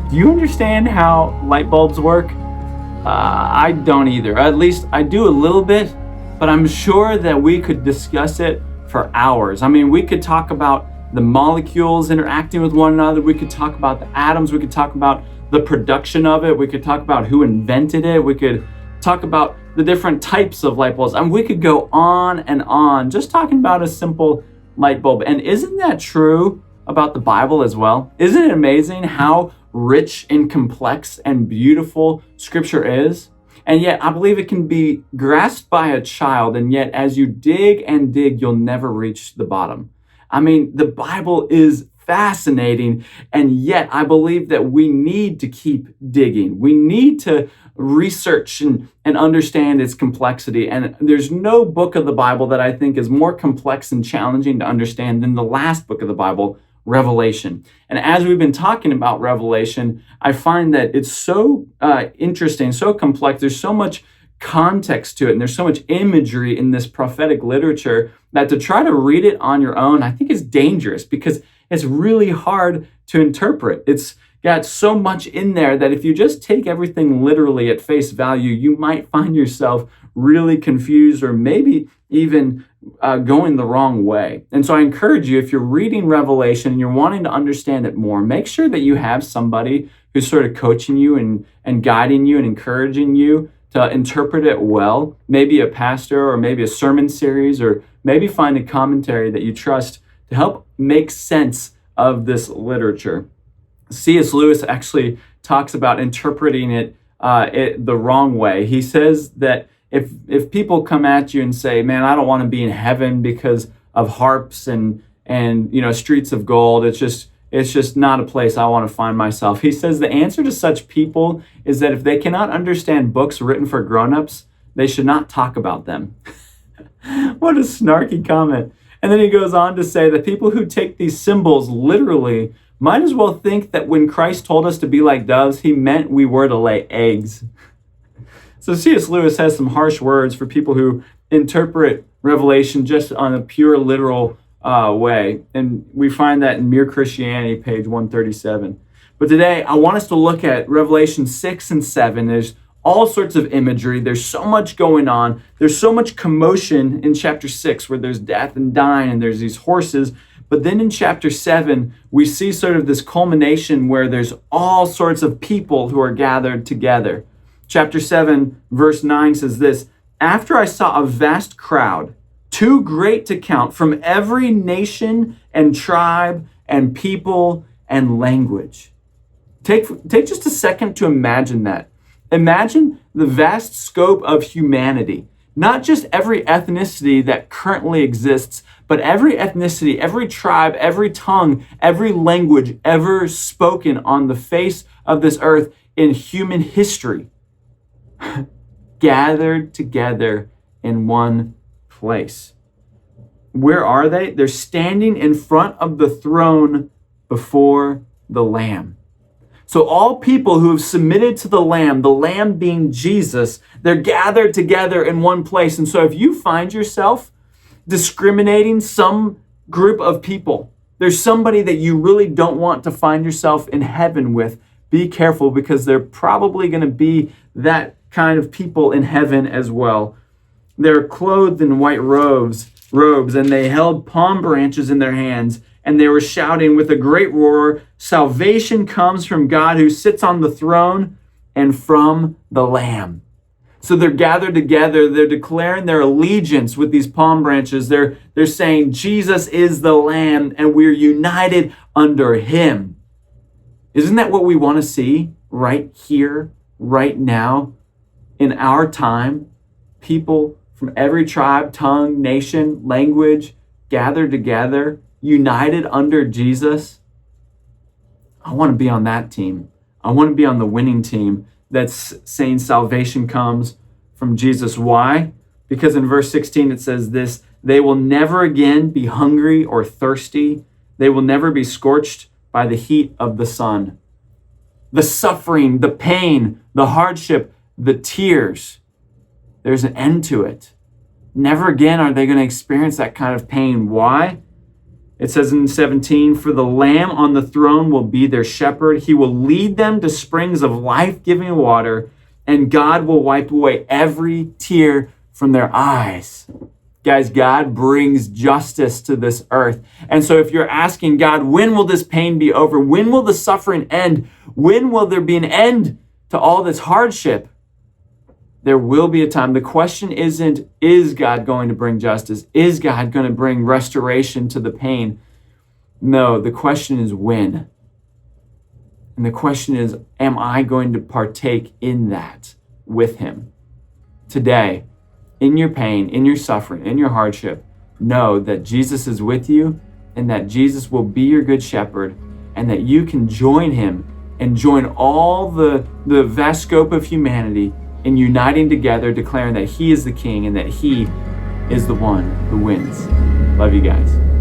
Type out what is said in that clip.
Do you understand how light bulbs work? I don't either. At least I do a little bit, but I'm sure that we could discuss it for hours. I mean, we could talk about the molecules interacting with one another. We could talk about the atoms. We could talk about the production of it. We could talk about who invented it. We could talk about the different types of light bulbs. And we could go on and on just talking about a simple light bulb. And isn't that true about the Bible as well? Isn't it amazing how rich and complex and beautiful Scripture is? And yet I believe it can be grasped by a child, and yet as you dig and dig, you'll never reach the bottom. I mean, the Bible is fascinating, and yet I believe that we need to keep digging. We need to research and understand its complexity. And there's no book of the Bible that I think is more complex and challenging to understand than the last book of the Bible, Revelation. And as we've been talking about Revelation, I find that it's so interesting, so complex. There's so much context to it, and there's so much imagery in this prophetic literature that to try to read it on your own, I think is dangerous because it's really hard to interpret. It's got so much in there that if you just take everything literally at face value, you might find yourself really confused or maybe even going the wrong way. And so I encourage you, if you're reading Revelation and you're wanting to understand it more, make sure that you have somebody who's sort of coaching you and guiding you and encouraging you to interpret it well. Maybe a pastor or maybe a sermon series, or maybe find a commentary that you trust to help make sense of this literature. C.S. Lewis actually talks about interpreting it the wrong way. He says that if people come at you and say, "Man, I don't want to be in heaven because of harps and streets of gold. It's just not a place I want to find myself." He says the answer to such people is that if they cannot understand books written for grown-ups, they should not talk about them. What a snarky comment. And then he goes on to say that people who take these symbols literally might as well think that when Christ told us to be like doves, he meant we were to lay eggs. So C.S. Lewis has some harsh words for people who interpret Revelation just on a pure literal way. And we find that in Mere Christianity, page 137. But today, I want us to look at Revelation 6 and 7. There's all sorts of imagery. There's so much going on. There's so much commotion in chapter 6 where there's death and dying and there's these horses. But then in chapter 7, we see sort of this culmination where there's all sorts of people who are gathered together. Chapter 7, verse 9 says this: "After I saw a vast crowd, too great to count, from every nation and tribe and people and language." Take just a second to imagine that. Imagine the vast scope of humanity. Not just every ethnicity that currently exists, but every ethnicity, every tribe, every tongue, every language ever spoken on the face of this earth in human history, gathered together in one place. Where are they? They're standing in front of the throne before the Lamb. So all people who have submitted to the Lamb being Jesus, they're gathered together in one place. And so if you find yourself discriminating some group of people, there's somebody that you really don't want to find yourself in heaven with, be careful, because they're probably going to be that kind of people in heaven as well. They're clothed in white robes, and they held palm branches in their hands. And they were shouting with a great roar, "Salvation comes from God who sits on the throne and from the Lamb." So they're gathered together. They're declaring their allegiance with these palm branches. They're saying, Jesus is the Lamb, and we're united under him. Isn't that what we want to see right here, right now, in our time? People from every tribe, tongue, nation, language gathered together, united under Jesus. I want to be on that team. I want to be on the winning team that's saying salvation comes from Jesus. Why? Because in verse 16 it says this: "They will never again be hungry or thirsty. They will never be scorched by the heat of the sun." The suffering, the pain, the hardship, the tears, there's an end to it. Never again are they going to experience that kind of pain. Why? It says in 17, for the Lamb on the throne will be their shepherd. He will lead them to springs of life-giving water, and God will wipe away every tear from their eyes. Guys, God brings justice to this earth. And so if you're asking God, when will this pain be over? When will the suffering end? When will there be an end to all this hardship? There will be a time. The question isn't, is God going to bring justice? Is God going to bring restoration to the pain? No, the question is when. And the question is, am I going to partake in that with him? Today, in your pain, in your suffering, in your hardship, know that Jesus is with you and that Jesus will be your good shepherd and that you can join him and join all the vast scope of humanity in uniting together, declaring that he is the king and that he is the one who wins. Love you guys.